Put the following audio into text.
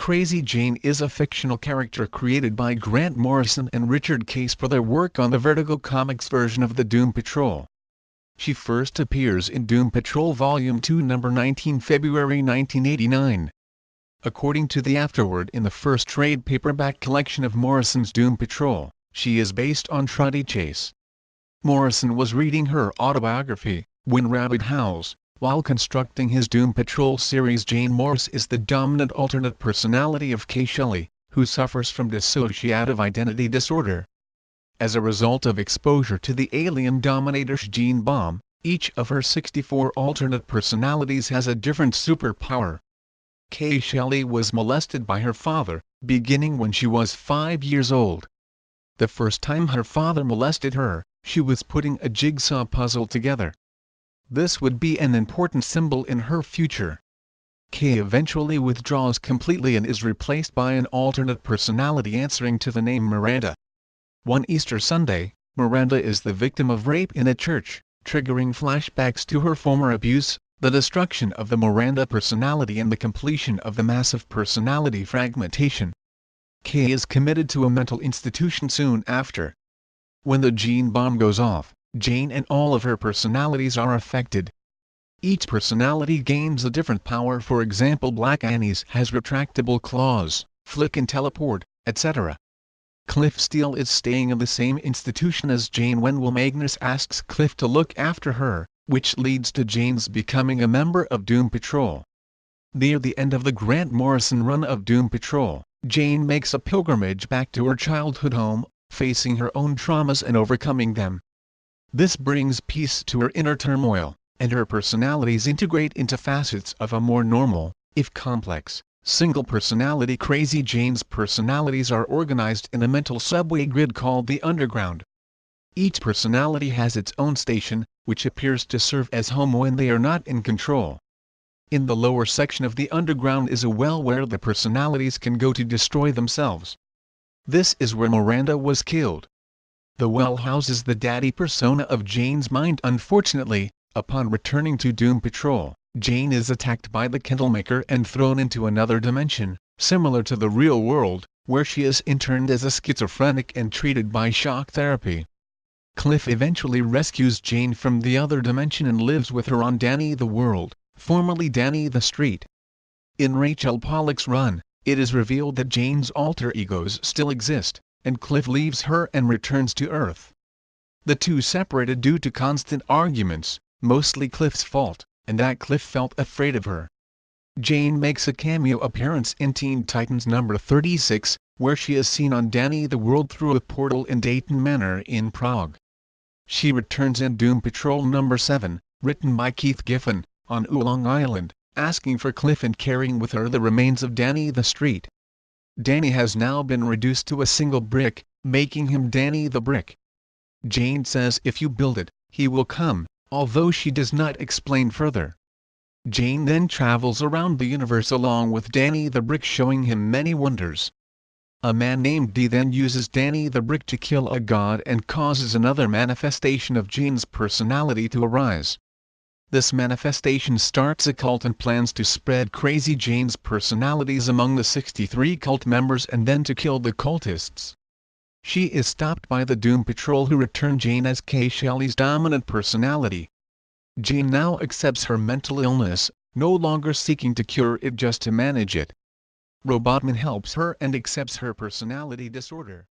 Crazy Jane is a fictional character created by Grant Morrison and Richard Case for their work on the Vertigo Comics version of the Doom Patrol. She first appears in Doom Patrol Volume 2 number 19 February 1989. According to the afterword in the first trade paperback collection of Morrison's Doom Patrol, she is based on Truddi Chase. Morrison was reading her autobiography, when Rabbit Howls, while constructing his Doom Patrol series. Jane Morris is the dominant alternate personality of Kay Challis, who suffers from dissociative identity disorder. As a result of exposure to the alien Dominators gene bomb, each of her 64 alternate personalities has a different superpower. Kay Challis was molested by her father, beginning when she was 5 years old. The first time her father molested her, she was putting a jigsaw puzzle together. This would be an important symbol in her future. Kay eventually withdraws completely and is replaced by an alternate personality answering to the name Miranda. One Easter Sunday, Miranda is the victim of rape in a church, triggering flashbacks to her former abuse, the destruction of the Miranda personality and the completion of the massive personality fragmentation. Kay is committed to a mental institution soon after. When the gene bomb goes off, Jane and all of her personalities are affected. Each personality gains a different power. For example, Black Annie's has retractable claws, Flick can teleport, etc. Cliff Steele is staying in the same institution as Jane when Will Magnus asks Cliff to look after her, which leads to Jane's becoming a member of Doom Patrol. Near the end of the Grant Morrison run of Doom Patrol, Jane makes a pilgrimage back to her childhood home, facing her own traumas and overcoming them. This brings peace to her inner turmoil, and her personalities integrate into facets of a more normal, if complex, single personality. Crazy Jane's personalities are organized in a mental subway grid called the Underground. Each personality has its own station, which appears to serve as home when they are not in control. In the lower section of the Underground is a well where the personalities can go to destroy themselves. This is where Miranda was killed. The well houses the daddy persona of Jane's mind. Unfortunately, upon returning to Doom Patrol, Jane is attacked by the Candlemaker and thrown into another dimension, similar to the real world, where she is interned as a schizophrenic and treated by shock therapy. Cliff eventually rescues Jane from the other dimension and lives with her on Danny the World, formerly Danny the Street. In Rachel Pollack's run, it is revealed that Jane's alter egos still exist, and Cliff leaves her and returns to Earth. The two separated due to constant arguments, mostly Cliff's fault, and that Cliff felt afraid of her. Jane makes a cameo appearance in Teen Titans number 36, where she is seen on Danny the World through a portal in Dayton Manor in Prague. She returns in Doom Patrol number 7, written by Keith Giffen, on Oolong Island, asking for Cliff and carrying with her the remains of Danny the Street. Danny has now been reduced to a single brick, making him Danny the Brick. Jane says if you build it, he will come, although she does not explain further. Jane then travels around the universe along with Danny the Brick, showing him many wonders. A man named D then uses Danny the Brick to kill a god and causes another manifestation of Jane's personality to arise. This manifestation starts a cult and plans to spread Crazy Jane's personalities among the 63 cult members and then to kill the cultists. She is stopped by the Doom Patrol, who return Jane as Kay Challis' dominant personality. Jane now accepts her mental illness, no longer seeking to cure it, just to manage it. Robotman helps her and accepts her personality disorder.